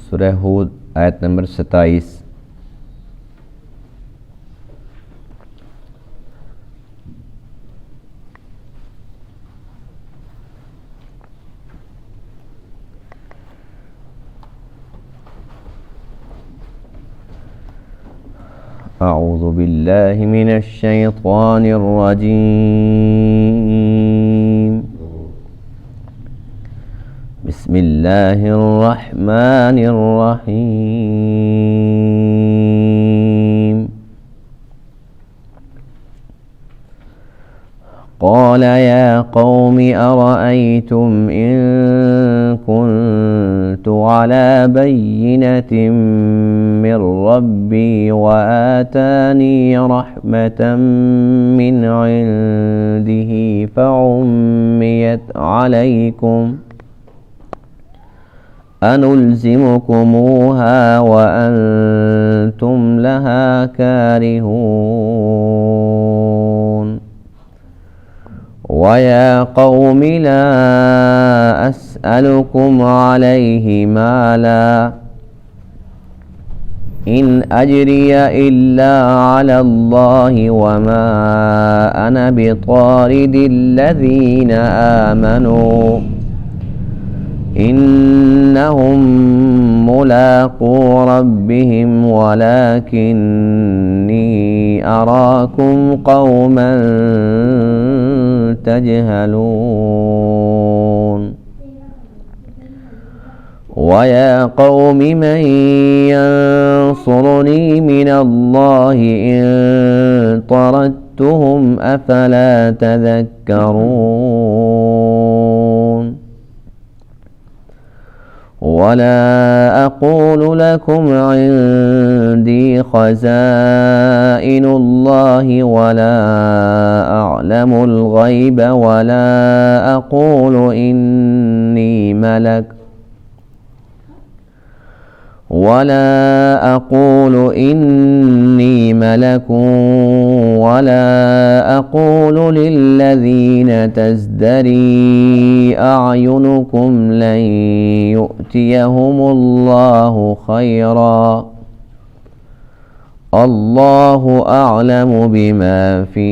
سورہ ہود آیت نمبر 27۔ اعوذ باللہ من الشیطان الرجیم، بسم اللہ الرحمن الرحیم۔ قال يا قوم أرأيتم إن كنت على بينة من ربي وآتاني رحمة من عنده فعميت عليكم أنلزمكموها وأنتم لها كارهون ويا قوم لا أسألكم عليه مالا إن أجري إلا على الله وما أنا بطارد الذين آمنوا إنهم ملاقو ربهم ولكني أراكم قوما تجهلون ويا قوم من ينصرني من الله إن طردتهم أفلا تذكرون ولا أقول لكم عندي خزائن الله ولا أعلم الغيب ولا أقول إني ملك ولا أقول للذين تزدري أعينكم لن يؤتيهم الله خيرا الله أعلم بما في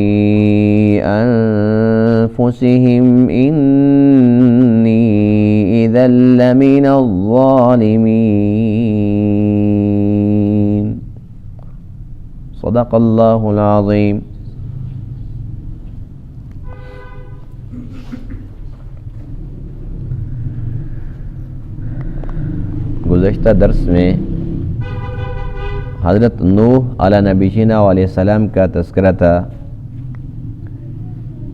أنفسهم إني إذا لمن الظالمين صدق اللہ العظیم۔ گزشتہ درس میں حضرت نوح علیہ نبینا علیہ السلام کا تذکرہ تھا،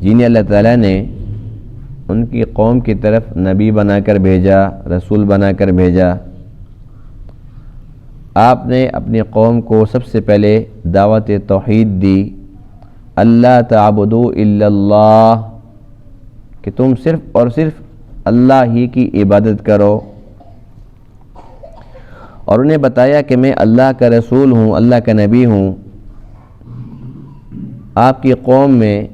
جنہیں اللہ تعالیٰ نے ان کی قوم کی طرف نبی بنا کر بھیجا، رسول بنا کر بھیجا۔ آپ نے اپنی قوم کو سب سے پہلے دعوت توحید دی، اللہ تعبدوا الا اللہ، کہ تم صرف اور صرف اللہ ہی کی عبادت کرو، اور انہیں بتایا کہ میں اللہ کا رسول ہوں، اللہ کا نبی ہوں۔ آپ کی قوم میں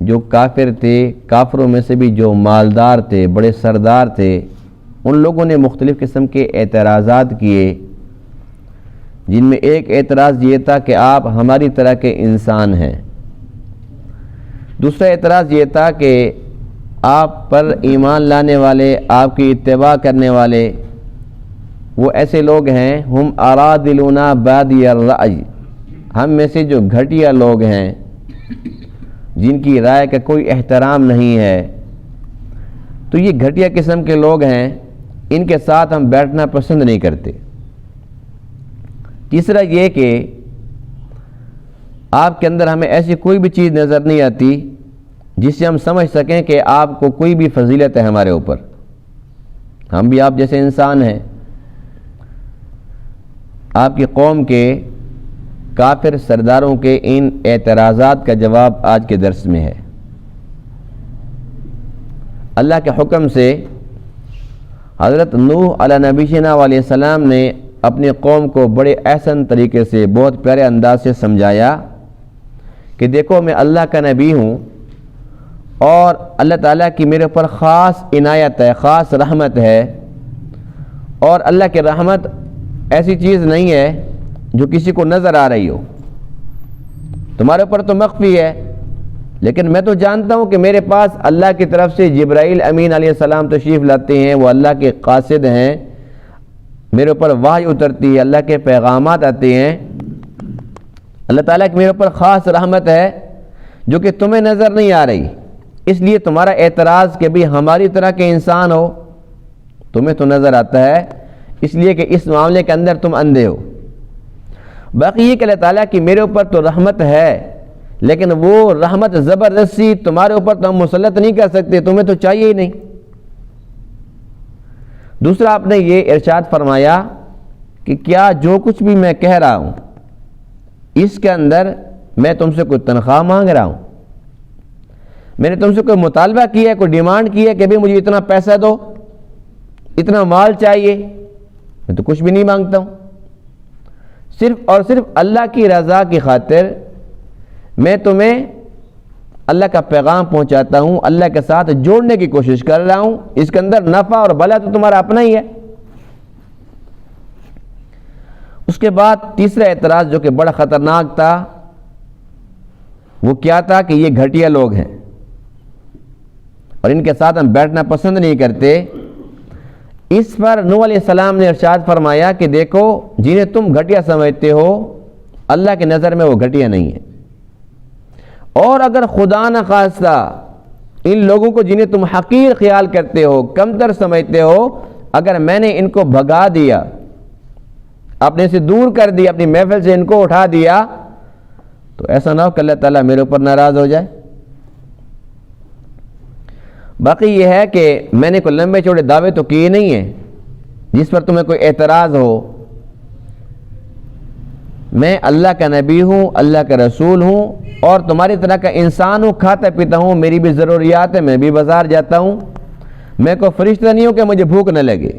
جو کافر تھے، کافروں میں سے بھی جو مالدار تھے، بڑے سردار تھے، ان لوگوں نے مختلف قسم کے اعتراضات کیے، جن میں ایک اعتراض یہ تھا کہ آپ ہماری طرح کے انسان ہیں۔ دوسرا اعتراض یہ تھا کہ آپ پر ایمان لانے والے، آپ کی اتباع کرنے والے وہ ایسے لوگ ہیں، ہم ارادلنا بادی الرأی، ہم میں سے جو گھٹیا لوگ ہیں، جن کی رائے کا کوئی احترام نہیں ہے، تو یہ گھٹیا قسم کے لوگ ہیں، ان کے ساتھ ہم بیٹھنا پسند نہیں کرتے۔ تیسرا یہ کہ آپ کے اندر ہمیں ایسی کوئی بھی چیز نظر نہیں آتی جس سے ہم سمجھ سکیں کہ آپ کو کوئی بھی فضیلت ہے ہمارے اوپر، ہم بھی آپ جیسے انسان ہیں۔ آپ کی قوم کے کافر سرداروں کے ان اعتراضات کا جواب آج کے درس میں ہے۔ اللہ کے حکم سے حضرت نوح علیہ نبینا علیہ السلام نے اپنی قوم کو بڑے احسن طریقے سے، بہت پیارے انداز سے سمجھایا کہ دیکھو میں اللہ کا نبی ہوں، اور اللہ تعالیٰ کی میرے اوپر خاص عنایت ہے، خاص رحمت ہے، اور اللہ کی رحمت ایسی چیز نہیں ہے جو کسی کو نظر آ رہی ہو. تمہارے اوپر تو مخفی ہے، لیکن میں تو جانتا ہوں کہ میرے پاس اللہ کی طرف سے جبرائیل امین علیہ السلام تشریف لاتے ہیں، وہ اللہ کے قاصد ہیں، میرے اوپر وحی اترتی ہے، اللہ کے پیغامات آتے ہیں. اللہ تعالیٰ کی میرے اوپر خاص رحمت ہے جو کہ تمہیں نظر نہیں آ رہی. اس لیے تمہارا اعتراض کہ بھی ہماری طرح کے انسان ہو، تمہیں تو نظر آتا ہے، اس لیے کہ اس معاملے کے اندر تم اندھے ہو. باقی یہ کہ اللہ تعالیٰ کی میرے اوپر تو رحمت ہے، لیکن وہ رحمت زبردستی تمہارے اوپر تو ہم مسلط نہیں کر سکتے، تمہیں تو چاہیے ہی نہیں. دوسرا آپ نے یہ ارشاد فرمایا کہ کیا جو کچھ بھی میں کہہ رہا ہوں اس کے اندر میں تم سے کوئی تنخواہ مانگ رہا ہوں؟ میں نے تم سے کوئی مطالبہ کیا ہے، کوئی ڈیمانڈ کی ہے کہ بھی مجھے اتنا پیسہ دو، اتنا مال چاہیے؟ میں تو کچھ بھی نہیں مانگتا ہوں. صرف اور صرف اللہ کی رضا کی خاطر میں تمہیں اللہ کا پیغام پہنچاتا ہوں، اللہ کے ساتھ جوڑنے کی کوشش کر رہا ہوں. اس کے اندر نفع اور بھلا تو تمہارا اپنا ہی ہے. اس کے بعد تیسرا اعتراض جو کہ بڑا خطرناک تھا وہ کیا تھا کہ یہ گھٹیا لوگ ہیں اور ان کے ساتھ ہم بیٹھنا پسند نہیں کرتے. اس پر نوح علیہ السلام نے ارشاد فرمایا کہ دیکھو جنہیں تم گھٹیا سمجھتے ہو اللہ کی نظر میں وہ گھٹیا نہیں ہے، اور اگر خدا نہ خواستہ ان لوگوں کو جنہیں تم حقیر خیال کرتے ہو، کمتر سمجھتے ہو، اگر میں نے ان کو بھگا دیا، اپنے سے دور کر دیا، اپنی محفل سے ان کو اٹھا دیا، تو ایسا نہ ہو کہ اللہ تعالیٰ میرے اوپر ناراض ہو جائے. باقی یہ ہے کہ میں نے کوئی لمبے چوڑے دعوے تو کیے نہیں ہیں جس پر تمہیں کوئی اعتراض ہو. میں اللہ کا نبی ہوں، اللہ کا رسول ہوں، اور تمہاری طرح کا انسان ہوں، کھاتا پیتا ہوں، میری بھی ضروریات ہے، میں بھی بازار جاتا ہوں. میں کوئی فرشتہ نہیں ہوں کہ مجھے بھوک نہ لگے،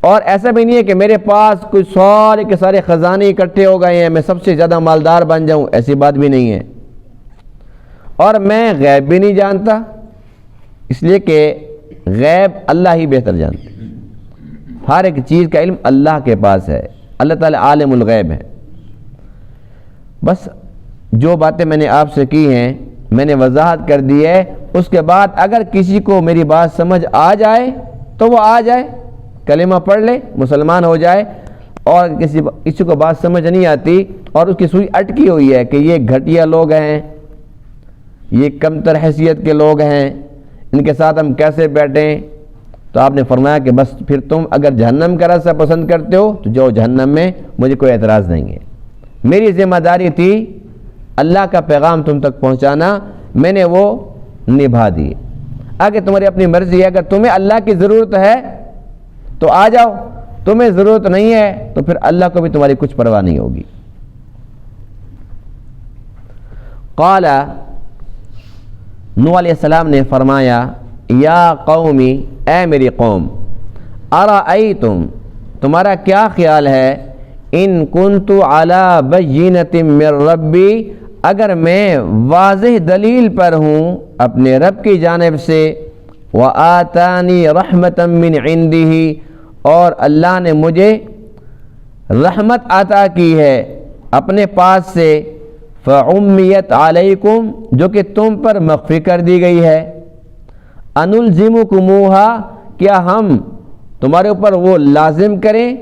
اور ایسا بھی نہیں ہے کہ میرے پاس کوئی سارے کے سارے خزانے اکٹھے ہو گئے ہیں، میں سب سے زیادہ مالدار بن جاؤں، ایسی بات بھی نہیں ہے. اور میں غیب بھی نہیں جانتا، اس لیے کہ غیب اللہ ہی بہتر جانتے. ہر ایک چیز کا علم اللہ کے پاس ہے، اللہ تعالیٰ عالم الغیب ہے. بس جو باتیں میں نے آپ سے کی ہیں میں نے وضاحت کر دی ہے. اس کے بعد اگر کسی کو میری بات سمجھ آ جائے تو وہ آ جائے، کلمہ پڑھ لے، مسلمان ہو جائے. اور کسی کو بات سمجھ نہیں آتی اور اس کی سوئی اٹکی ہوئی ہے کہ یہ گھٹیا لوگ ہیں، یہ کمتر حیثیت کے لوگ ہیں، ان کے ساتھ ہم کیسے بیٹھیں، تو آپ نے فرمایا کہ بس پھر تم اگر جہنم کا راستہ پسند کرتے ہو تو جاؤ جہنم میں، مجھے کوئی اعتراض نہیں ہے. میری ذمہ داری تھی اللہ کا پیغام تم تک پہنچانا، میں نے وہ نبھا دی. آگے تمہاری اپنی مرضی ہے، اگر تمہیں اللہ کی ضرورت ہے تو آ جاؤ، تمہیں ضرورت نہیں ہے تو پھر اللہ کو بھی تمہاری کچھ پرواہ نہیں ہوگی. قال نوح علیہ السلام نے فرمایا یا قومی، اے میری قوم، ارأیتم، تمہارا کیا خیال ہے، ان کنت علی بینۃ من ربی، اگر میں واضح دلیل پر ہوں اپنے رب کی جانب سے، وآتانی رحمۃ من عنده، اور اللہ نے مجھے رحمت عطا کی ہے اپنے پاس سے، فعمیت علیکم، جو کہ تم پر مخفی کر دی گئی ہے، انلزمکموہا، کیا ہم تمہارے اوپر وہ لازم کریں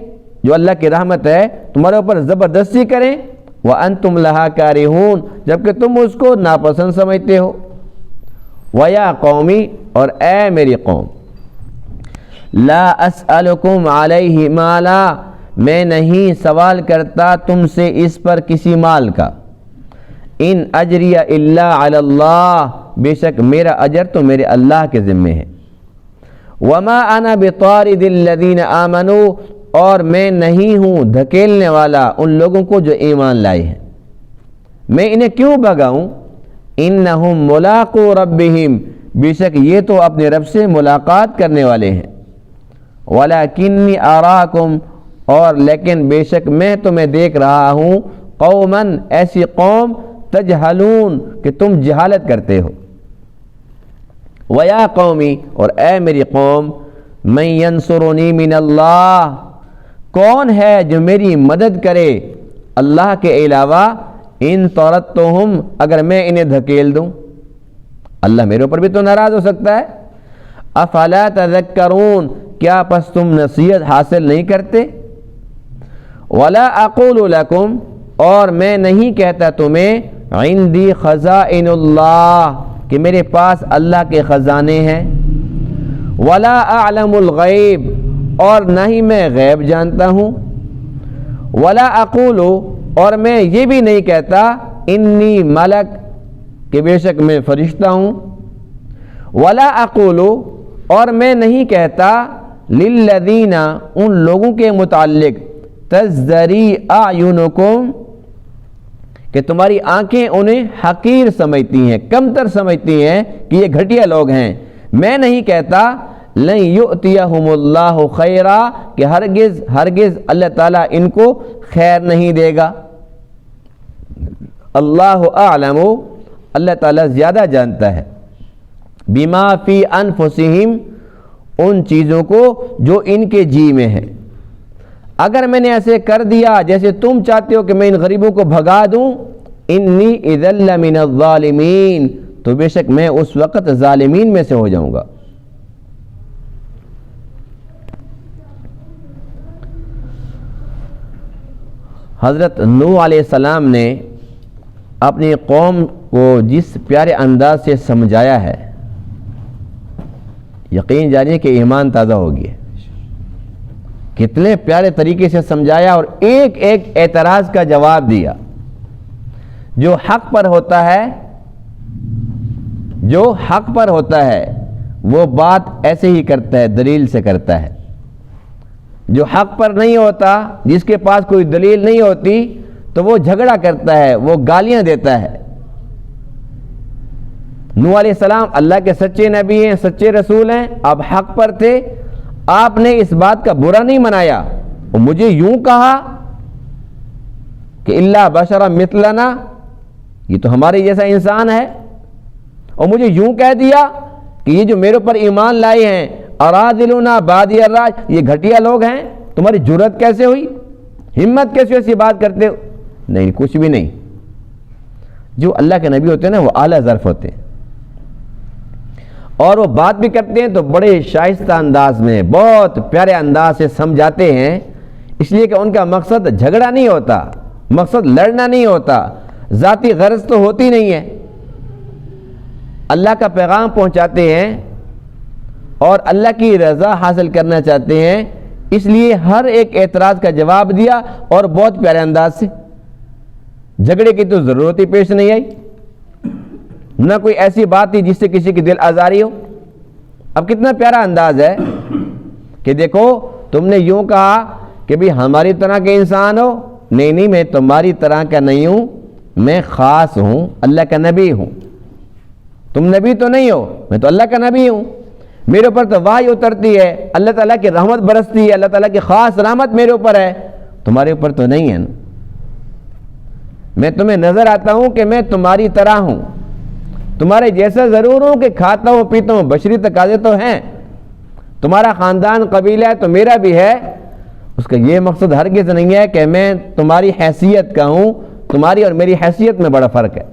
جو اللہ کی رحمت ہے، تمہارے اوپر زبردستی کریں، وانتم لہا کارہون، جبکہ تم اس کو ناپسند سمجھتے ہو. ویا قومی، اور اے میری قوم، لا اسألکم علیہ مالا، میں نہیں سوال کرتا تم سے اس پر کسی مال کا، ان اجری الا علی اللہ، بے شک میرا اجر تو میرے اللہ کے ذمے ہے. وما انا بطارد الذین آمنوا، اور میں نہیں ہوں دھکیلنے والا ان لوگوں کو جو ایمان لائے ہیں، میں انہیں کیوں بھگاؤں. انہم ملاقو ربہم، بے شک یہ تو اپنے رب سے ملاقات کرنے والے ہیں. ولکنی اراکم، اور لیکن بے شک میں تمہیں دیکھ رہا ہوں، قوماً، ایسی قوم، تجہلون، کہ تم جہالت کرتے ہو. ویا قومی، اور اے میری قوم، من ینصرنی من اللہ، کون ہے جو میری مدد کرے اللہ کے علاوہ، ان طردتہم، اگر میں انہیں دھکیل دوں، اللہ میرے اوپر بھی تو ناراض ہو سکتا ہے۔ افلا تذکرون، کیا پس تم نصیحت حاصل نہیں کرتے؟ ولا اقول لکم، اور میں نہیں کہتا تمہیں، عندی خزائن اللہ، کہ میرے پاس اللہ کے خزانے ہیں، ولا اعلم الغیب، اور نہ ہی میں غیب جانتا ہوں، ولا اقول، اور میں یہ بھی نہیں کہتا، انی ملک، کہ بے شک میں فرشتہ ہوں، ولا اقول، اور میں نہیں کہتا، للذین، ان لوگوں کے متعلق، تزدری اعینکم، کہ تمہاری آنکھیں انہیں حقیر سمجھتی ہیں، کمتر سمجھتی ہیں کہ یہ گھٹیا لوگ ہیں، میں نہیں کہتا لن یؤتیہم اللہ خیرا، کہ ہرگز اللہ تعالیٰ ان کو خیر نہیں دے گا۔ اللہ اعلم، اللہ تعالیٰ زیادہ جانتا ہے، بما فی انفسہم، ان چیزوں کو جو ان کے جی میں ہے۔ اگر میں نے ایسے کر دیا جیسے تم چاہتے ہو کہ میں ان غریبوں کو بھگا دوں، انی اذا لمن الظالمین، تو بے شک میں اس وقت ظالمین میں سے ہو جاؤں گا۔ حضرت نوح علیہ السلام نے اپنی قوم کو جس پیارے انداز سے سمجھایا ہے، یقین جانیے کہ ایمان تازہ ہو گیا۔ کتنے پیارے طریقے سے سمجھایا اور ایک ایک اعتراض کا جواب دیا۔ جو حق پر ہوتا ہے وہ بات ایسے ہی کرتا ہے، دلیل سے کرتا ہے۔ جو حق پر نہیں ہوتا، جس کے پاس کوئی دلیل نہیں ہوتی، تو وہ جھگڑا کرتا ہے، وہ گالیاں دیتا ہے۔ نوح علیہ السلام اللہ کے سچے نبی ہیں، سچے رسول ہیں، اب حق پر تھے، آپ نے اس بات کا برا نہیں منایا، اور مجھے یوں کہا کہ الا بشرا مثلنا، یہ تو ہمارے جیسا انسان ہے، اور مجھے یوں کہہ دیا کہ یہ جو میرے اوپر ایمان لائے ہیں، ارادلنا بادی الرائے، یہ گھٹیا لوگ ہیں، تمہاری جرأت کیسے ہوئی، ہمت کیسے ایسی بات کرتے ہو؟ نہیں، کچھ بھی نہیں۔ جو اللہ کے نبی ہوتے ہیں نا، وہ اعلیٰ ظرف ہوتے ہیں، اور وہ بات بھی کرتے ہیں تو بڑے شائستہ انداز میں، بہت پیارے انداز سے سمجھاتے ہیں، اس لیے کہ ان کا مقصد جھگڑا نہیں ہوتا، مقصد لڑنا نہیں ہوتا، ذاتی غرض تو ہوتی نہیں ہے، اللہ کا پیغام پہنچاتے ہیں اور اللہ کی رضا حاصل کرنا چاہتے ہیں، اس لیے ہر ایک اعتراض کا جواب دیا اور بہت پیارے انداز سے۔ جھگڑے کی تو ضرورت ہی پیش نہیں آئی، نہ کوئی ایسی بات تھی جس سے کسی کی دل آزاری ہو۔ اب کتنا پیارا انداز ہے کہ دیکھو تم نے یوں کہا کہ بھی ہماری طرح کے انسان ہو، نہیں میں تمہاری طرح کا نہیں ہوں، میں خاص ہوں، اللہ کا نبی ہوں۔ تم نبی تو نہیں ہو، میں تو اللہ کا نبی ہوں، میرے اوپر تو وحی اترتی ہے، اللہ تعالیٰ کی رحمت برستی ہے، اللہ تعالیٰ کی خاص رحمت میرے اوپر ہے، تمہارے اوپر تو نہیں ہے نا۔ میں تمہیں نظر آتا ہوں کہ میں تمہاری طرح ہوں، تمہارے جیسا ضرور ہوں کہ کھاتا ہوں پیتا ہوں، بشری تقاضے تو ہیں، تمہارا خاندان قبیلہ ہے تو میرا بھی ہے، اس کا یہ مقصد ہرگز نہیں ہے کہ میں تمہاری حیثیت کا ہوں، تمہاری اور میری حیثیت میں بڑا فرق ہے۔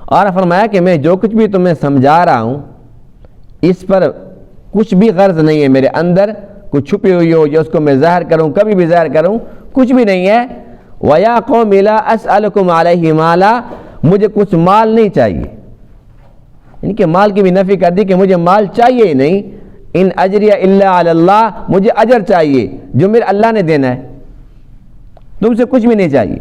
اور فرمایا کہ میں جو کچھ بھی تمہیں سمجھا رہا ہوں، اس پر کچھ بھی غرض نہیں ہے میرے اندر، کچھ چھپی ہوئی ہو یا اس کو میں ظاہر کروں، کبھی بھی ظاہر کروں، کچھ بھی نہیں ہے۔ وَيَا قَوْمِ لَا أَسْأَلُكُمْ عَلَيْهِ مَالًا، مجھے کچھ مال نہیں چاہیے، ان کے مال کی بھی نفی کر دی کہ مجھے مال چاہیے ہی نہیں، ان اجریہ الا علی اللہ، مجھے اجر چاہیے جو میرے اللہ نے دینا ہے، تم سے کچھ بھی نہیں چاہیے۔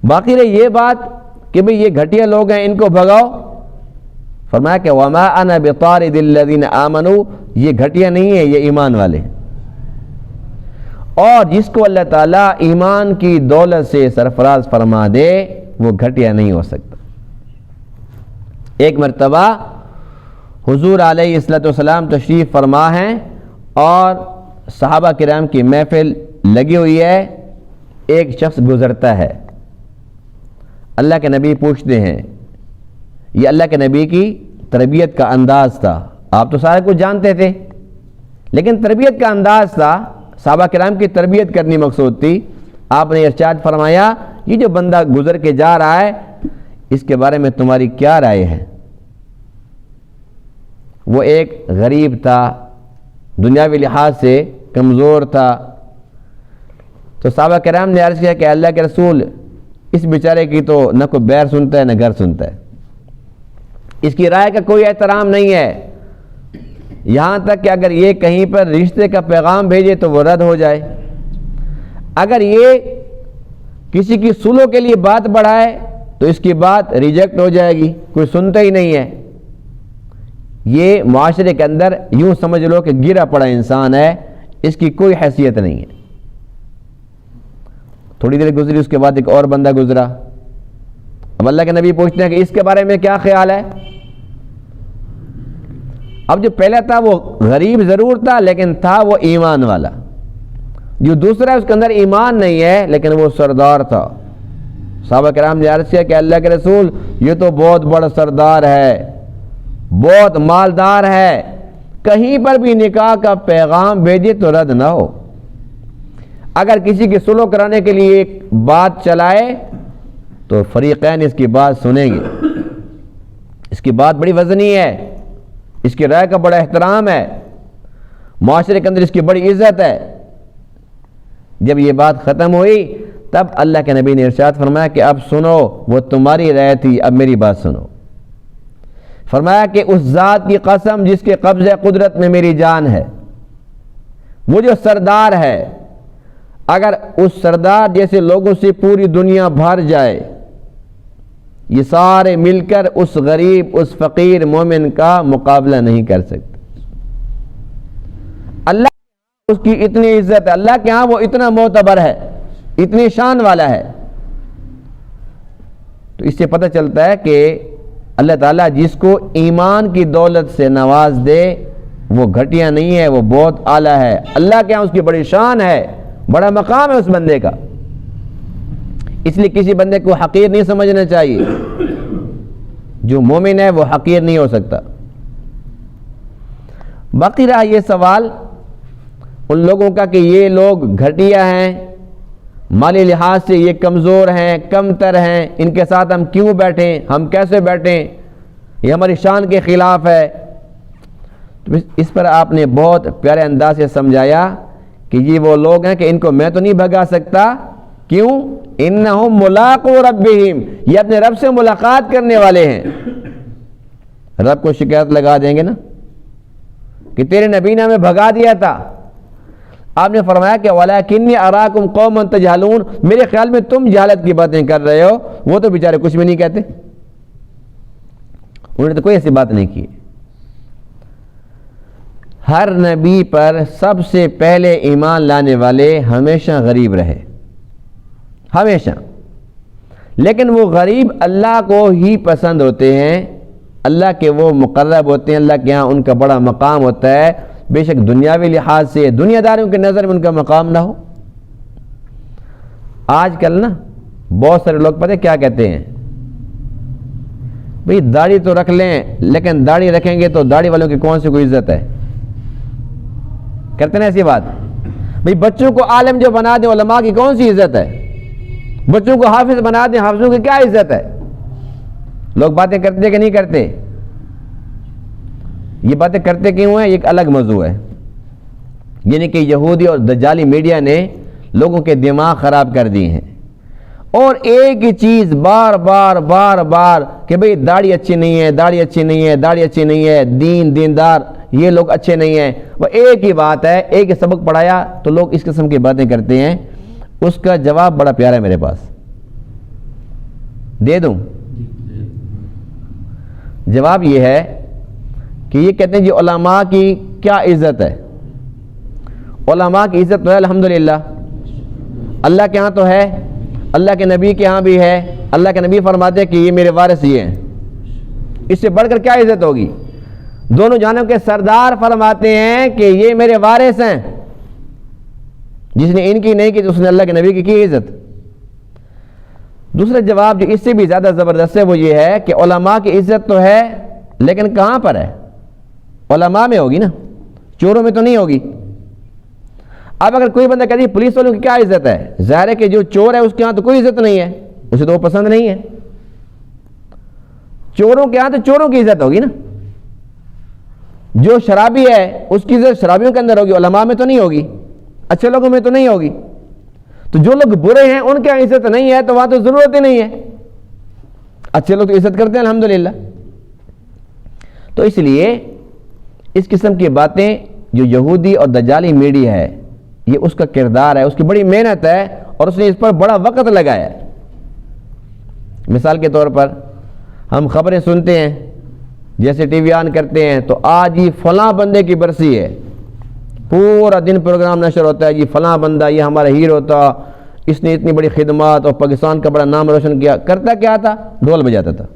باقی رہی یہ بات کہ بھئی یہ گھٹیا لوگ ہیں، ان کو بھگاؤ، فرمایا کہ وما انا بطارد الذین آمنوا، یہ گھٹیا نہیں ہے، یہ ایمان والے ہیں، اور جس کو اللہ تعالیٰ ایمان کی دولت سے سرفراز فرما دے وہ گھٹیا نہیں ہو سکتا۔ ایک مرتبہ حضور علیہ الصلوۃ والسلام تشریف فرما ہیں اور صحابہ کرام کی محفل لگی ہوئی ہے، ایک شخص گزرتا ہے، اللہ کے نبی پوچھتے ہیں، یہ اللہ کے نبی کی تربیت کا انداز تھا، آپ تو سارا کچھ جانتے تھے، لیکن تربیت کا انداز تھا، صحابہ کرام کی تربیت کرنی مقصود تھی۔ آپ نے ارشاد فرمایا یہ جو بندہ گزر کے جا رہا ہے اس کے بارے میں تمہاری کیا رائے ہے؟ وہ ایک غریب تھا، دنیاوی لحاظ سے کمزور تھا، تو صحابہ کرام نے عرض کیا کہ اللہ کے رسول اس بیچارے کی تو نہ کوئی بیر سنتا ہے نہ گھر سنتا ہے، اس کی رائے کا کوئی احترام نہیں ہے، یہاں تک کہ اگر یہ کہیں پر رشتے کا پیغام بھیجے تو وہ رد ہو جائے، اگر یہ کسی کی صلح کے لیے بات بڑھائے تو اس کی بات ریجیکٹ ہو جائے گی، کوئی سنتا ہی نہیں ہے۔ یہ معاشرے کے اندر یوں سمجھ لو کہ گرا پڑا انسان ہے، اس کی کوئی حیثیت نہیں ہے۔ تھوڑی دیر گزری، اس کے بعد ایک اور بندہ گزرا، اب اللہ کے نبی پوچھتے ہیں کہ اس کے بارے میں کیا خیال ہے؟ اب جو پہلا تھا وہ غریب ضرور تھا لیکن تھا وہ ایمان والا، جو دوسرا ہے اس کے اندر ایمان نہیں ہے لیکن وہ سردار تھا۔ صحابہ کرام نے عرض کیا کہ اللہ کے رسول یہ تو بہت بڑا سردار ہے، بہت مالدار ہے، کہیں پر بھی نکاح کا پیغام بھیجے تو رد نہ ہو، اگر کسی کی صلح کرانے کے لیے ایک بات چلائے تو فریقین اس کی بات سنیں گے، اس کی بات بڑی وزنی ہے، اس کی رائے کا بڑا احترام ہے، معاشرے کے اندر اس کی بڑی عزت ہے۔ جب یہ بات ختم ہوئی تب اللہ کے نبی نے ارشاد فرمایا کہ اب سنو، وہ تمہاری رائے تھی، اب میری بات سنو۔ فرمایا کہ اس ذات کی قسم جس کے قبضہ قدرت میں میری جان ہے، وہ جو سردار ہے، اگر اس سردار جیسے لوگوں سے پوری دنیا بھر جائے، یہ سارے مل کر اس غریب، اس فقیر مومن کا مقابلہ نہیں کر سکتے۔ اللہ اس کی اتنی عزت ہے، اللہ کے ہاں وہ اتنا معتبر ہے، اتنی شان والا ہے۔ تو اس سے پتہ چلتا ہے کہ اللہ تعالیٰ جس کو ایمان کی دولت سے نواز دے وہ گھٹیا نہیں ہے، وہ بہت اعلیٰ ہے، اللہ کے ہاں اس کی بڑی شان ہے، بڑا مقام ہے اس بندے کا، اس لیے کسی بندے کو حقیر نہیں سمجھنا چاہیے، جو مومن ہے وہ حقیر نہیں ہو سکتا۔ باقی رہا یہ سوال ان لوگوں کا کہ یہ لوگ گھٹیا ہیں، مالی لحاظ سے یہ کمزور ہیں، کم تر ہیں، ان کے ساتھ ہم کیوں بیٹھیں، ہم کیسے بیٹھیں، یہ ہماری شان کے خلاف ہے۔ تو اس پر آپ نے بہت پیارے انداز سے سمجھایا کہ یہ وہ لوگ ہیں کہ ان کو میں تو نہیں بھگا سکتا، کیوں؟ انہم ملاقو ربہم، یہ اپنے رب سے ملاقات کرنے والے ہیں، رب کو شکایت لگا دیں گے نا کہ تیرے نبی نے ہمیں بھگا دیا تھا۔ آپ نے فرمایا کہ وَلَكِنِّي أَرَاكُمْ قَوْمًا تَجْهَلُونَ، میرے خیال میں تم جہالت کی باتیں کر رہے ہو، وہ تو بیچارے کچھ بھی نہیں کہتے، انہوں نے تو کوئی ایسی بات نہیں کی۔ ہر نبی پر سب سے پہلے ایمان لانے والے ہمیشہ غریب رہے، ہمیشہ، لیکن وہ غریب اللہ کو ہی پسند ہوتے ہیں، اللہ کے وہ مقرب ہوتے ہیں، اللہ کے ہاں ان کا بڑا مقام ہوتا ہے، بے شک دنیاوی لحاظ سے دنیا داروں کے نظر میں ان کا مقام نہ ہو۔ آج کل نا بہت سارے لوگ پتہ کیا کہتے ہیں، بھئی داڑھی تو رکھ لیں لیکن داڑھی رکھیں گے تو داڑھی والوں کی کون سی کوئی عزت ہے، کرتے نا ایسی بات۔ بھئی بچوں کو عالم جو بنا دیں علماء کی کون سی عزت ہے، بچوں کو حافظ بنا دیں حافظوں کی کیا عزت ہے؟ لوگ باتیں کرتے کہ نہیں کرتے؟ یہ باتیں کرتے کیوں ہیں یہ ایک الگ موضوع ہے، یعنی کہ یہودی اور دجالی میڈیا نے لوگوں کے دماغ خراب کر دیے ہیں، اور ایک ہی چیز بار بار بار بار کہ بھئی داڑھی اچھی نہیں ہے، داڑھی اچھی نہیں ہے، داڑھی اچھی نہیں ہے، دیندار یہ لوگ اچھے نہیں ہیں، وہ ایک ہی بات ہے، ایک ہی سبق پڑھایا تو لوگ اس قسم کی باتیں کرتے ہیں۔ اس کا جواب بڑا پیارا ہے میرے پاس، دے دوں؟ جواب یہ ہے کہ یہ کہتے ہیں جی علماء کی کیا عزت ہے؟ علماء کی عزت تو ہے الحمدللہ، اللہ کے ہاں تو ہے، اللہ کے نبی کے ہاں بھی ہے، اللہ کے نبی فرماتے ہیں کہ یہ میرے وارث یہ ہیں، اس سے بڑھ کر کیا عزت ہوگی؟ دونوں جانب کے سردار فرماتے ہیں کہ یہ میرے وارث ہیں، جس نے ان کی نہیں کی تو اس نے اللہ کے نبی کی عزت۔ دوسرا جواب جو اس سے بھی زیادہ زبردست ہے وہ یہ ہے کہ علماء کی عزت تو ہے لیکن کہاں پر ہے؟ علماء میں ہوگی نا، چوروں میں تو نہیں ہوگی۔ اب اگر کوئی بندہ کہتے پولیس والوں کی کیا عزت ہے، ظاہر ہے کہ جو چور ہے اس کے ہاں تو کوئی عزت نہیں ہے، اسے تو وہ پسند نہیں ہے۔ چوروں کے ہاں تو چوروں کی عزت ہوگی نا، جو شرابی ہے اس کی عزت شرابیوں کے اندر ہوگی، علماء میں تو نہیں ہوگی، اچھے لوگوں میں تو نہیں ہوگی۔ تو جو لوگ برے ہیں ان کے عزت نہیں ہے تو وہاں تو ضرورت ہی نہیں ہے، اچھے لوگ تو عزت کرتے ہیں الحمدللہ۔ تو اس لیے اس قسم کی باتیں جو یہودی اور دجالی میڈیا ہے، یہ اس کا کردار ہے، اس کی بڑی محنت ہے اور اس نے اس پر بڑا وقت لگایا ہے۔ مثال کے طور پر ہم خبریں سنتے ہیں، جیسے ٹی وی آن کرتے ہیں تو آج یہ فلاں بندے کی برسی ہے، پورا دن پروگرام نشر ہوتا ہے، یہ فلاں بندہ یہ ہمارا ہیرو تھا، اس نے اتنی بڑی خدمات اور پاکستان کا بڑا نام روشن کیا۔ کرتا کیا تھا؟ ڈھول بجاتا تھا۔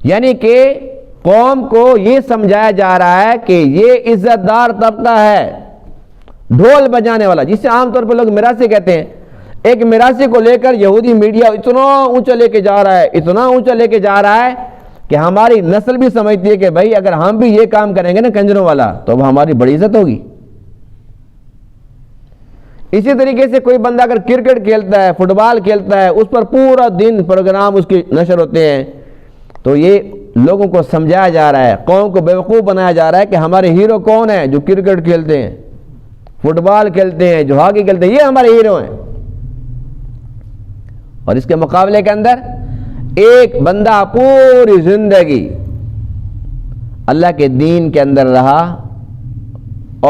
یعنی کہ قوم کو یہ سمجھایا جا رہا ہے کہ یہ عزت دار طبقہ ہے، ڈھول بجانے والا، جسے عام طور پر لوگ میراثی کہتے ہیں۔ ایک میراثی کو لے کر یہودی میڈیا اتنا اونچا لے کے جا رہا ہے، اتنا اونچا لے کے جا رہا ہے کہ ہماری نسل بھی سمجھتی ہے کہ بھائی اگر ہم بھی یہ کام کریں گے نا کنجروں والا تو اب ہماری بڑی عزت ہوگی۔ اسی طریقے سے کوئی بندہ اگر کرکٹ کھیلتا ہے، فٹ بال کھیلتا ہے، اس پر پورا دن پروگرام اس کے نشر ہوتے ہیں، تو یہ لوگوں کو سمجھایا جا رہا ہے، قوم کو بیوقوف بنایا جا رہا ہے کہ ہمارے ہیرو کون ہیں؟ جو کرکٹ کھیلتے ہیں، فٹ بال کھیلتے ہیں، جو ہاکی کھیلتے ہیں، یہ ہمارے ہیرو ہیں۔ اور اس کے مقابلے کے اندر ایک بندہ پوری زندگی اللہ کے دین کے اندر رہا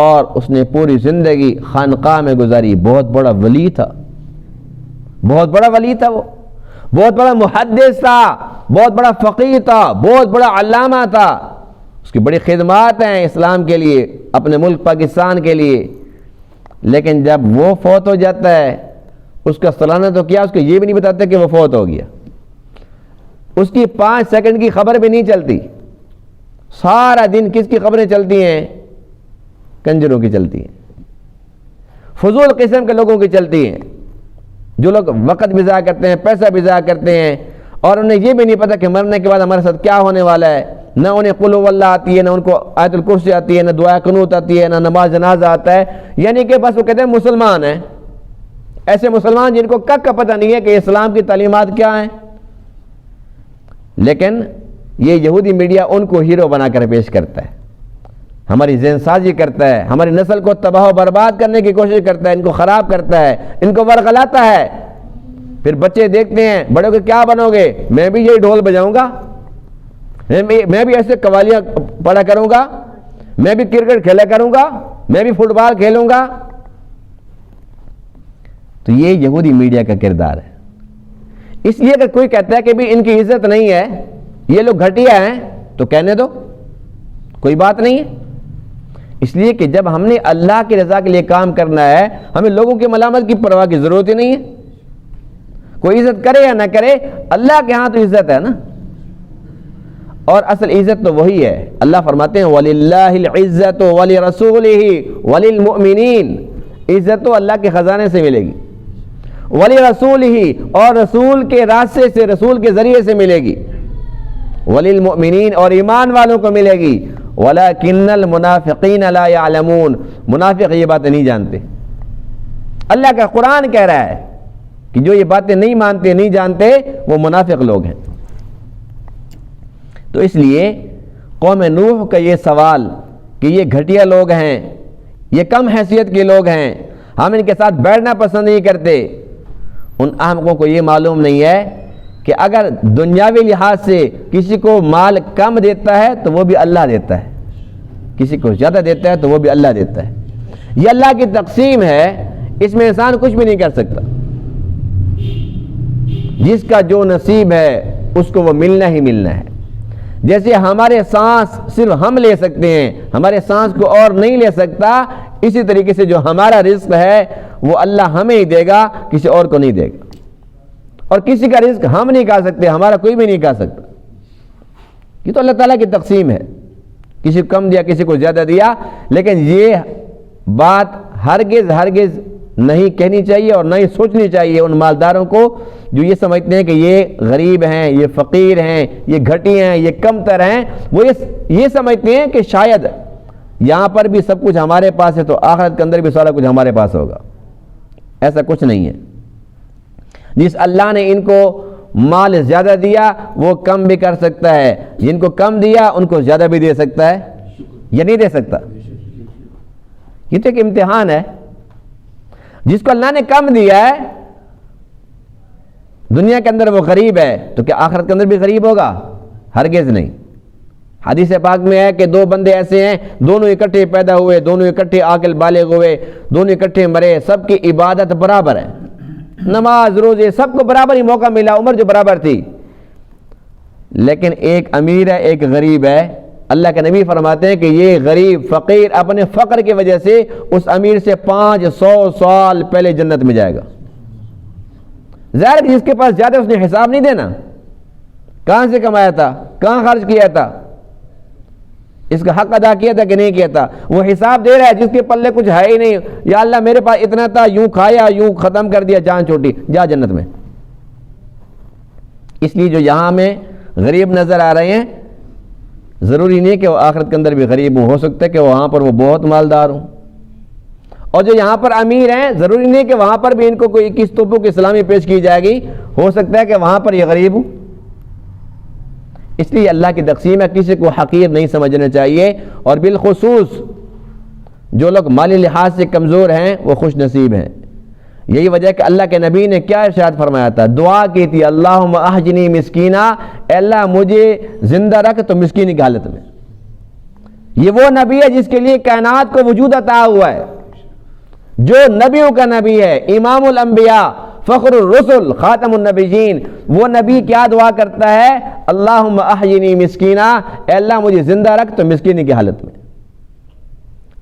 اور اس نے پوری زندگی خانقاہ میں گزاری، بہت بڑا ولی تھا، بہت بڑا ولی تھا، وہ بہت بڑا محدث تھا، بہت بڑا فقیہ تھا، بہت بڑا علامہ تھا، اس کی بڑی خدمات ہیں اسلام کے لیے، اپنے ملک پاکستان کے لیے۔ لیکن جب وہ فوت ہو جاتا ہے، اس کا سالانہ تو کیا، اس کو یہ بھی نہیں بتاتے کہ وہ فوت ہو گیا، اس کی 5 سیکنڈ کی خبر بھی نہیں چلتی۔ سارا دن کس کی خبریں چلتی ہیں؟ کنجروں کی چلتی ہیں، فضول قسم کے لوگوں کی چلتی ہیں، جو لوگ وقت بھی ضائع کرتے ہیں، پیسہ بھی ضائع کرتے ہیں، اور انہیں یہ بھی نہیں پتا کہ مرنے کے بعد ہمارے ساتھ کیا ہونے والا ہے۔ نہ انہیں قل هو اللہ آتی ہے، نہ ان کو آیت الکرسی آتی ہے، نہ دعا قنوت آتی ہے، نہ نماز جنازہ آتا ہے، یعنی کہ بس وہ کہتے ہیں مسلمان ہیں۔ ایسے مسلمان جن کو کا پتہ نہیں ہے کہ اسلام کی تعلیمات کیا ہیں، لیکن یہ یہودی میڈیا ان کو ہیرو بنا کر پیش کرتا ہے، ہماری ذہن سازی کرتا ہے، ہماری نسل کو تباہ و برباد کرنے کی کوشش کرتا ہے، ان کو خراب کرتا ہے، ان کو ورغلاتا ہے۔ پھر بچے دیکھتے ہیں بڑے کو کیا بنو گے؟ میں بھی یہی ڈھول بجاؤں گا، میں بھی ایسے قوالیاں پڑھا کروں گا، میں بھی کرکٹ کھیلا کروں گا، میں بھی فٹ بال کھیلوں گا۔ تو یہ یہودی میڈیا کا کردار ہے۔ اس لیے اگر کوئی کہتا ہے کہ بھی ان کی عزت نہیں ہے، یہ لوگ گھٹیا ہیں، تو کہنے دو، کوئی بات نہیں ہے۔ اس لیے کہ جب ہم نے اللہ کی رضا کے لیے کام کرنا ہے، ہمیں لوگوں کی ملامت کی پرواہ کی ضرورت ہی نہیں ہے۔ کوئی عزت کرے یا نہ کرے، اللہ کے ہاں تو عزت ہے نا، اور اصل عزت تو وہی ہے۔ اللہ فرماتے ہیں وَلِلَّهِ الْعِزَّةُ وَلِرَسُولِهِ وَلِلْمُؤْمِنِينَ، عزت تو اللہ کے خزانے سے ملے گی، وَلِرَسُولِهِ اور رسول کے راستے سے، رسول کے ذریعے سے ملے گی، وَلِلْمُؤْمِنِينَ اور ایمان والوں کو ملے گی، وَلَكِنَّ الْمُنَافِقِينَ لَا يَعْلَمُونَ منافق یہ باتیں نہیں جانتے۔ اللہ کا قرآن کہہ رہا ہے کہ جو یہ باتیں نہیں مانتے، نہیں جانتے، وہ منافق لوگ ہیں۔ تو اس لیے قوم نوح کا یہ سوال کہ یہ گھٹیا لوگ ہیں، یہ کم حیثیت کے لوگ ہیں، ہم ان کے ساتھ بیٹھنا پسند نہیں کرتے، ان احمقوں کو یہ معلوم نہیں ہے کہ اگر دنیاوی لحاظ سے کسی کو مال کم دیتا ہے تو وہ بھی اللہ دیتا ہے، کسی کو زیادہ دیتا ہے تو وہ بھی اللہ دیتا ہے۔ یہ اللہ کی تقسیم ہے، اس میں انسان کچھ بھی نہیں کر سکتا۔ جس کا جو نصیب ہے اس کو وہ ملنا ہی ملنا ہے۔ جیسے ہمارے سانس صرف ہم لے سکتے ہیں، ہمارے سانس کو اور نہیں لے سکتا، اسی طریقے سے جو ہمارا رزق ہے وہ اللہ ہمیں ہی دے گا، کسی اور کو نہیں دے گا۔ اور کسی کا رزق ہم نہیں کھا سکتے، ہمارا کوئی بھی نہیں کھا سکتا۔ یہ تو اللہ تعالیٰ کی تقسیم ہے، کسی کو کم دیا، کسی کو زیادہ دیا، لیکن یہ بات ہرگز نہیں کہنی چاہیے اور نہ ہی سوچنی چاہیے ان مالداروں کو جو یہ سمجھتے ہیں کہ یہ غریب ہیں، یہ فقیر ہیں، یہ گھٹی ہیں، یہ کم تر ہیں. وہ یہ سمجھتے ہیں کہ شاید یہاں پر بھی سب کچھ ہمارے پاس ہے تو آخرت کے اندر بھی سارا کچھ ہمارے پاس ہوگا. ایسا کچھ نہیں ہے. جس اللہ نے ان کو مال زیادہ دیا وہ کم بھی کر سکتا ہے، جن کو کم دیا ان کو زیادہ بھی دے سکتا ہے یا نہیں دے سکتا. یہ تو ایک امتحان ہے. جس کو اللہ نے کم دیا ہے دنیا کے اندر وہ غریب ہے تو کیا آخرت کے اندر بھی غریب ہوگا؟ ہرگز نہیں. حدیث پاک میں ہے کہ دو بندے ایسے ہیں دونوں اکٹھے پیدا ہوئے، دونوں اکٹھے عاقل بالغ ہوئے، دونوں اکٹھے مرے، سب کی عبادت برابر ہے، نماز روزے سب کو برابر ہی موقع ملا، عمر جو برابر تھی، لیکن ایک امیر ہے ایک غریب ہے. اللہ کے نبی فرماتے ہیں کہ یہ غریب فقیر اپنے فقر کی وجہ سے اس امیر سے 500 سال پہلے جنت میں جائے گا. ظاہر جس کے پاس زیادہ اس نے حساب نہیں دینا کہاں سے کمایا تھا، کہاں خرچ کیا تھا، اس کا حق ادا کیا تھا کہ نہیں کیا تھا. وہ حساب دے رہا ہے جس کے پلے کچھ ہے ہی نہیں، یا اللہ میرے پاس اتنا تھا، یوں کھایا یوں ختم کر دیا، جان چھوٹی، جا جنت میں. اس لیے جو یہاں میں غریب نظر آ رہے ہیں ضروری نہیں کہ وہ آخرت کے اندر بھی غریب ہوں، ہو سکتا ہے کہ وہاں پر وہ بہت مالدار ہوں. اور جو یہاں پر امیر ہیں ضروری نہیں کہ وہاں پر بھی ان کو کوئی 21 توپوں کی اسلامی پیش کی جائے گی، ہو سکتا ہے کہ وہاں پر یہ غریب ہوں. اس لیے اللہ کی تقسیم ہے، کسی کو حقیر نہیں سمجھنا چاہیے. اور بالخصوص جو لوگ مالی لحاظ سے کمزور ہیں وہ خوش نصیب ہیں. یہی وجہ کہ اللہ کے نبی نے کیا ارشاد فرمایا تھا، دعا کی تھی اللہم احجنی مسکینہ، اے اللہ مجھے زندہ رکھ تو مسکینی کی حالت میں. یہ وہ نبی ہے جس کے لیے کائنات کو وجود عطا ہوا ہے، جو نبیوں کا نبی ہے، امام الانبیاء، فخر الرسل، خاتم النبیین. وہ نبی کیا دعا کرتا ہے، اللہم احجنی مسکینہ، اے اللہ مجھے زندہ رکھ تو مسکینی کی حالت میں،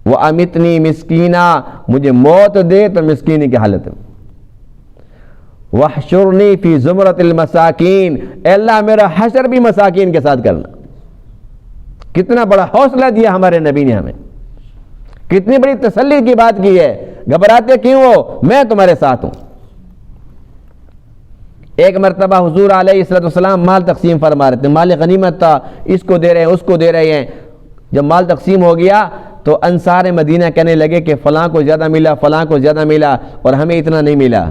وَأَمِتْنِي مِسْكِينًا، مجھے موت دے تو مسکینی کی حالت میں، وَاحْشُرْنِي فِي زُمْرَةِ الْمَسَاكِينَ، اے اللہ میرا حشر بھی مساکین کے ساتھ کرنا. کتنا بڑا حوصلہ دیا ہمارے نبی نے ہمیں، کتنی بڑی تسلی کی بات کی ہے. گھبراتے کیوں ہو، میں تمہارے ساتھ ہوں. ایک مرتبہ حضور علیہ السلام مال تقسیم فرما رہے تھے، مال غنیمت تھا، اس کو دے رہے ہیں اس کو دے رہے ہیں. جب مال تقسیم ہو گیا تو انصار مدینہ کہنے لگے کہ فلاں کو زیادہ ملا، فلاں کو زیادہ ملا اور ہمیں اتنا نہیں ملا.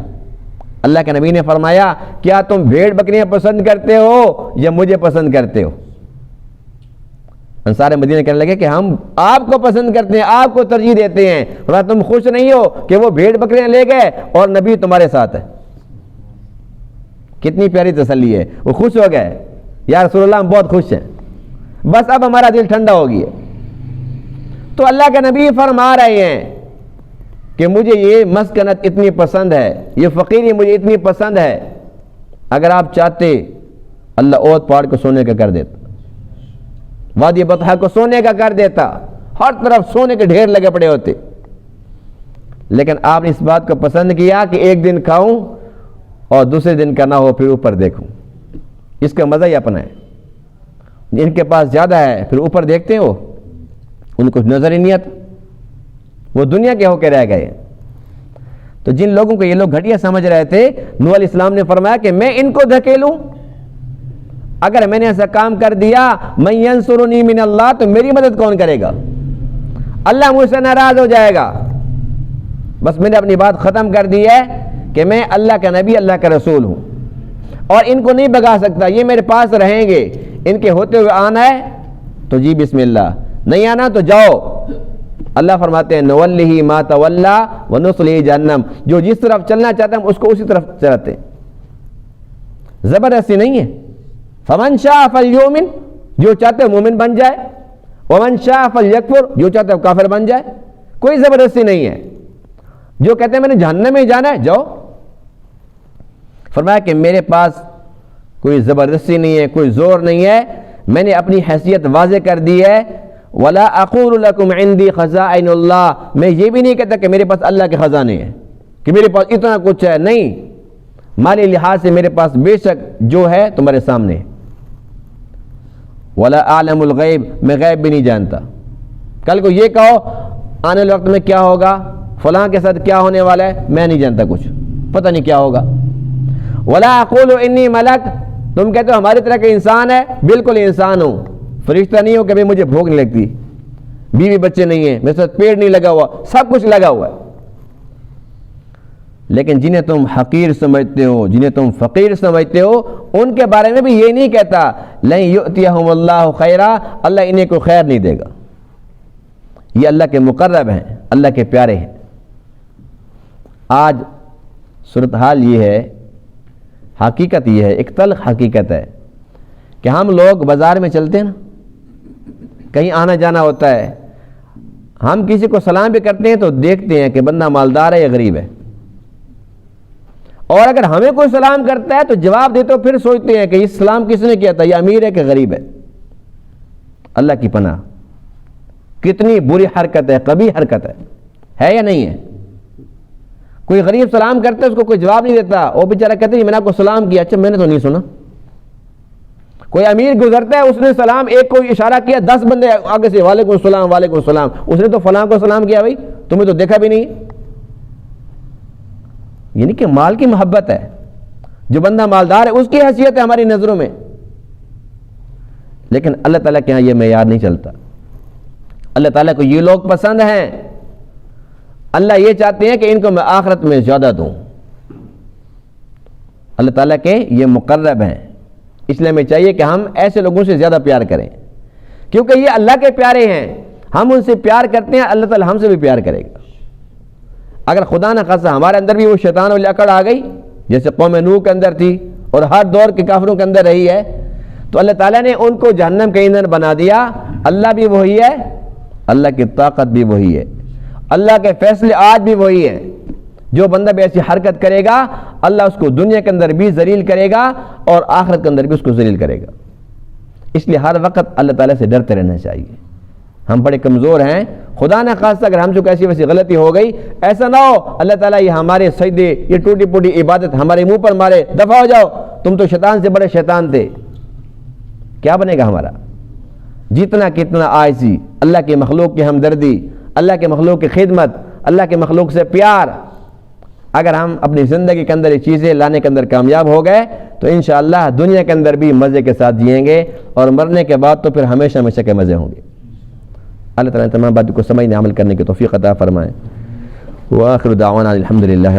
اللہ کے نبی نے فرمایا کیا تم بھیڑ بکریاں پسند کرتے ہو یا مجھے پسند کرتے ہو؟ انصار مدینہ کہنے لگے کہ ہم آپ کو پسند کرتے ہیں، آپ کو ترجیح دیتے ہیں. فرمایا تم خوش نہیں ہو کہ وہ بھیڑ بکریاں لے گئے اور نبی تمہارے ساتھ ہے؟ کتنی پیاری تسلی ہے. وہ خوش ہو گئے، یا رسول اللہ ہم بہت خوش ہیں، بس اب ہمارا دل ٹھنڈا ہو گیا. تو اللہ کے نبی فرما رہے ہیں کہ مجھے یہ مسکنت اتنی پسند ہے، یہ فقیری مجھے اتنی پسند ہے، اگر آپ چاہتے اللہ اوت پہاڑ کو سونے کا کر دیتا، وادی بطحا کو سونے کا کر دیتا، ہر طرف سونے کے ڈھیر لگے پڑے ہوتے. لیکن آپ نے اس بات کو پسند کیا کہ ایک دن کھاؤں اور دوسرے دن کا نہ ہو پھر اوپر دیکھوں. اس کا مزہ ہی اپنا ہے. جن کے پاس زیادہ ہے پھر اوپر دیکھتے ہو، ان کو نظر ہی نہیں آتا، وہ دنیا کے ہو کے رہ گئے. تو جن لوگوں کو یہ لوگ گھٹیا سمجھ رہے تھے، نوح علیہ السلام نے فرمایا کہ میں ان کو دھکیلوں، اگر میں نے ایسا کام کر دیا من ینصرنی من اللہ، تو میری مدد کون کرے گا؟ اللہ مجھ سے ناراض ہو جائے گا. بس میں نے اپنی بات ختم کر دی ہے کہ میں اللہ کا نبی، اللہ کا رسول ہوں اور ان کو نہیں بگا سکتا، یہ میرے پاس رہیں گے. ان کے ہوتے ہوئے آنا ہے تو جی بسم اللہ، نہیں آنا تو جاؤ. اللہ فرماتے ہیں نولہ ما تولی ونصلہ جہنم، جو جس طرف چلنا چاہتا ہے ہم اس کو اسی طرف چلاتے ہیں. زبردستی نہیں ہے. فمن شاء فلیؤمن، جو چاہتے مومن بن جائے، ومن شاء فلیکفر، جو چاہتے کافر بن جائے. کوئی زبردستی نہیں ہے. جو کہتے ہیں میں نے جہنم میں جانا ہے جاؤ. فرمایا کہ میرے پاس کوئی زبردستی نہیں ہے، کوئی زور نہیں ہے، میں نے اپنی حیثیت واضح کر دی ہے. ولا اقول لکم عندی خزائن اللہ، میں یہ بھی نہیں کہتا کہ میرے پاس اللہ کے خزانے ہیں، کہ میرے پاس اتنا کچھ ہے. نہیں، مالی لحاظ سے میرے پاس بے شک جو ہے تمہارے سامنے. ولا اعلم الغیب، میں غیب بھی نہیں جانتا. کل کو یہ کہو آنے والے وقت میں کیا ہوگا، فلاں کے ساتھ کیا ہونے والا ہے میں نہیں جانتا کچھ، پتہ نہیں کیا ہوگا۔ ولا اقول انی ملک، تم کہتے ہو ہماری طرح کے انسان ہے، بالکل انسان ہوں، فرشتہ نہیں ہوں کہ مجھے بھوک نہیں لگتی، بیوی بچے نہیں ہیں، میرے ساتھ پیڑ نہیں لگا ہوا، سب کچھ لگا ہوا ہے۔ لیکن جنہیں تم حقیر سمجھتے ہو، جنہیں تم فقیر سمجھتے ہو، ان کے بارے میں بھی یہ نہیں کہتا لن یؤتیہم اللہ خیرا، اللہ انہیں کو خیر نہیں دے گا۔ یہ اللہ کے مقرب ہیں، اللہ کے پیارے ہیں۔ آج صورتحال یہ ہے، حقیقت یہ ہے، ایک تلخ حقیقت ہے کہ ہم لوگ بازار میں چلتے ہیں نا، کہیں آنا جانا ہوتا ہے، ہم کسی کو سلام بھی کرتے ہیں تو دیکھتے ہیں کہ بندہ مالدار ہے یا غریب ہے، اور اگر ہمیں کوئی سلام کرتا ہے تو جواب دے تو پھر سوچتے ہیں کہ یہ سلام کس نے کیا تھا، یہ امیر ہے کہ غریب ہے۔ اللہ کی پناہ، کتنی بری حرکت ہے، قبیح حرکت ہے یا نہیں ہے؟ کوئی غریب سلام کرتا ہے اس کو کوئی جواب نہیں دیتا، وہ بیچارہ کہتے ہیں میں نے آپ کو سلام کیا، اچھا میں نے تو نہیں سنا۔ کوئی امیر گزرتا ہے، اس نے سلام ایک کو اشارہ کیا، 10 بندے آگے سے وعلیکم السلام وعلیکم السلام، اس نے تو فلاں کو سلام کیا، بھائی تمہیں تو دیکھا بھی نہیں۔ یعنی کہ مال کی محبت ہے، جو بندہ مالدار ہے اس کی حیثیت ہے ہماری نظروں میں، لیکن اللہ تعالیٰ کے یہاں یہ معیار نہیں چلتا۔ اللہ تعالیٰ کو یہ لوگ پسند ہیں، اللہ یہ چاہتے ہیں کہ ان کو میں آخرت میں زیادہ دوں۔ اللہ تعالیٰ کے یہ مقرب ہیں، اس لیے ہمیں چاہیے کہ ہم ایسے لوگوں سے زیادہ پیار کریں، کیونکہ یہ اللہ کے پیارے ہیں، ہم ان سے پیار کرتے ہیں، اللہ تعالیٰ ہم سے بھی پیار کرے گا۔ اگر خدا نہ خاصہ ہمارے اندر بھی وہ شیطان والی اکڑ آ گئی، جیسے قوم نوح کے اندر تھی اور ہر دور کے کافروں کے اندر رہی ہے، تو اللہ تعالیٰ نے ان کو جہنم کا ایندھن بنا دیا۔ اللہ بھی وہی ہے، اللہ کی طاقت بھی وہی ہے، اللہ کے فیصلے آج بھی وہی ہیں۔ جو بندہ بھی ایسی حرکت کرے گا، اللہ اس کو دنیا کے اندر بھی ذلیل کرے گا اور آخرت کے اندر بھی اس کو ذلیل کرے گا۔ اس لیے ہر وقت اللہ تعالیٰ سے ڈرتے رہنا چاہیے۔ ہم بڑے کمزور ہیں، خدا نہ خاصہ اگر ہم سے کوئی ایسی ویسی غلطی ہو گئی، ایسا نہ ہو اللہ تعالیٰ یہ ہمارے سجدے، یہ ٹوٹی پوٹی عبادت ہمارے منہ پر مارے، دفع ہو جاؤ، تم تو شیطان سے بڑے شیطان تھے۔ کیا بنے گا ہمارا؟ جتنا کتنا عاجزی، اللہ کے مخلوق کی ہمدردی، اللہ کے مخلوق کی خدمت، اللہ کے مخلوق سے پیار، اگر ہم اپنی زندگی کے اندر یہ چیزیں لانے کے اندر کامیاب ہو گئے تو انشاءاللہ دنیا کے اندر بھی مزے کے ساتھ جئیں گے، اور مرنے کے بعد تو پھر ہمیشہ ہمیشہ کے مزے ہوں گے۔ اللہ تعالیٰ تمام باتوں کو سمجھنے عمل کرنے کی توفیق عطا فرمائے۔ وآخر دعوانا الحمدللہ۔